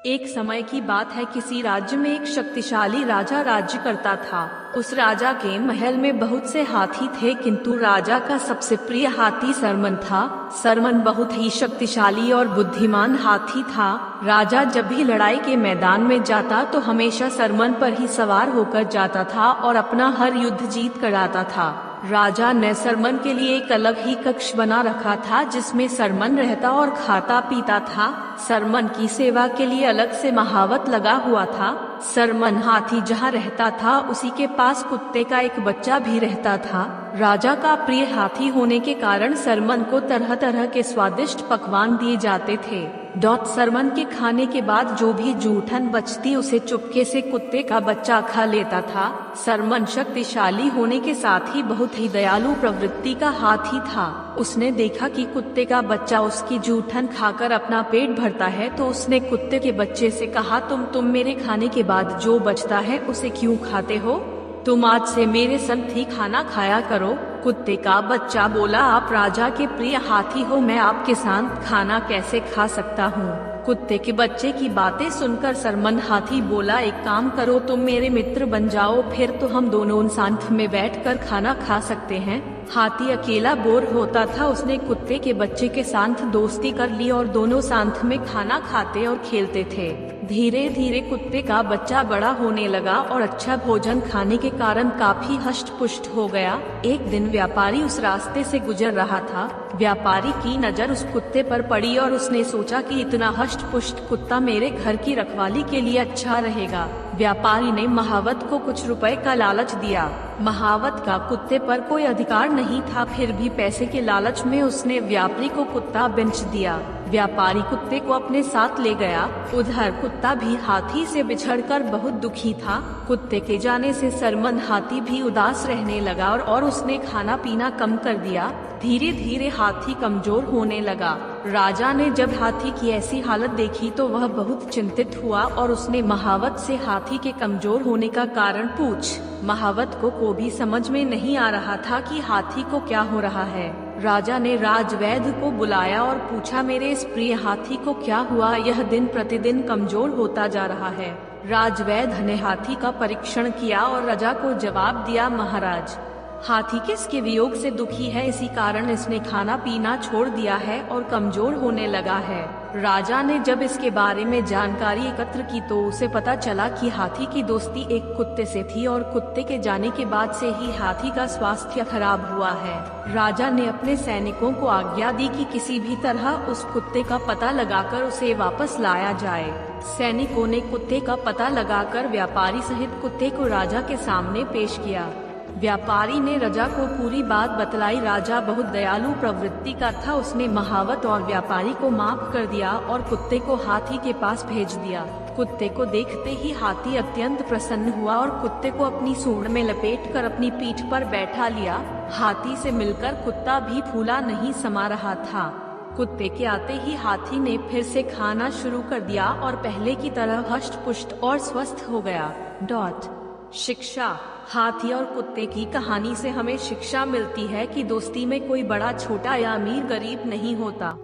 एक समय की बात है, किसी राज्य में एक शक्तिशाली राजा राज्य करता था। उस राजा के महल में बहुत से हाथी थे, किंतु राजा का सबसे प्रिय हाथी सरमन था। सरमन बहुत ही शक्तिशाली और बुद्धिमान हाथी था। राजा जब भी लड़ाई के मैदान में जाता तो हमेशा सरमन पर ही सवार होकर जाता था और अपना हर युद्ध जीत कर आता था। राजा ने सरमन के लिए एक अलग ही कक्ष बना रखा था, जिसमें सरमन रहता और खाता पीता था। सरमन की सेवा के लिए अलग से महावत लगा हुआ था। सरमन हाथी जहाँ रहता था उसी के पास कुत्ते का एक बच्चा भी रहता था। राजा का प्रिय हाथी होने के कारण सरमन को तरह तरह के स्वादिष्ट पकवान दिए जाते थे। सरमन के खाने के बाद जो भी जूठन बचती उसे चुपके से कुत्ते का बच्चा खा लेता था। सरमन शक्तिशाली होने के साथ ही बहुत ही दयालु प्रवृत्ति का हाथी था। उसने देखा कि कुत्ते का बच्चा उसकी जूठन खाकर अपना पेट भरता है, तो उसने कुत्ते के बच्चे से कहा, तुम मेरे खाने के बाद जो बचता है उसे क्यों खाते हो? तुम आज से मेरे संग ही खाना खाया करो। कुत्ते का बच्चा बोला, आप राजा के प्रिय हाथी हो, मैं आपके साथ खाना कैसे खा सकता हूँ? कुत्ते के बच्चे की बातें सुनकर सरमन हाथी बोला, एक काम करो, तुम मेरे मित्र बन जाओ, फिर तो हम दोनों साथ में बैठकर खाना खा सकते हैं। हाथी अकेला बोर होता था, उसने कुत्ते के बच्चे के साथ दोस्ती कर ली और दोनों साथ में खाना खाते और खेलते थे। धीरे धीरे कुत्ते का बच्चा बड़ा होने लगा और अच्छा भोजन खाने के कारण काफी हष्ट पुष्ट हो गया। एक दिन व्यापारी उस रास्ते से गुजर रहा था। व्यापारी की नजर उस कुत्ते पर पड़ी और उसने सोचा कि इतना हष्ट पुष्ट कुत्ता मेरे घर की रखवाली के लिए अच्छा रहेगा। व्यापारी ने महावत को कुछ रुपए का लालच दिया। महावत का कुत्ते पर कोई अधिकार नहीं था, फिर भी पैसे के लालच में उसने व्यापारी को कुत्ता बेच दिया। व्यापारी कुत्ते को अपने साथ ले गया। उधर कुत्ता भी हाथी से बिछड़कर बहुत दुखी था। कुत्ते के जाने से सरमन हाथी भी उदास रहने लगा और उसने खाना पीना कम कर दिया। धीरे धीरे हाथी कमजोर होने लगा। राजा ने जब हाथी की ऐसी हालत देखी तो वह बहुत चिंतित हुआ और उसने महावत से हाथी के कमजोर होने का कारण पूछ। महावत को भी समझ में नहीं आ रहा था कि हाथी को क्या हो रहा है। राजा ने राजवैद्य को बुलाया और पूछा, मेरे इस प्रिय हाथी को क्या हुआ? यह दिन प्रतिदिन कमजोर होता जा रहा है। राजवैद्य ने हाथी का परीक्षण किया और राजा को जवाब दिया, महाराज, हाथी किसके वियोग से दुखी है, इसी कारण इसने खाना पीना छोड़ दिया है और कमजोर होने लगा है। राजा ने जब इसके बारे में जानकारी एकत्र की तो उसे पता चला कि हाथी की दोस्ती एक कुत्ते से थी और कुत्ते के जाने के बाद से ही हाथी का स्वास्थ्य खराब हुआ है। राजा ने अपने सैनिकों को आज्ञा दी कि किसी भी तरह उस कुत्ते का पता लगाकर उसे वापस लाया जाए। सैनिकों ने कुत्ते का पता लगाकर व्यापारी सहित कुत्ते को राजा के सामने पेश किया। व्यापारी ने राजा को पूरी बात बतलाई। राजा बहुत दयालु प्रवृत्ति का था, उसने महावत और व्यापारी को माफ कर दिया और कुत्ते को हाथी के पास भेज दिया। कुत्ते को देखते ही हाथी अत्यंत प्रसन्न हुआ और कुत्ते को अपनी सूंड में लपेटकर अपनी पीठ पर बैठा लिया। हाथी से मिलकर कुत्ता भी फूला नहीं समा रहा था। कुत्ते के आते ही हाथी ने फिर से खाना शुरू कर दिया और पहले की तरह हष्ट पुष्ट और स्वस्थ हो गया। शिक्षा। हाथी और कुत्ते की कहानी से हमें शिक्षा मिलती है कि दोस्ती में कोई बड़ा छोटा या अमीर गरीब नहीं होता।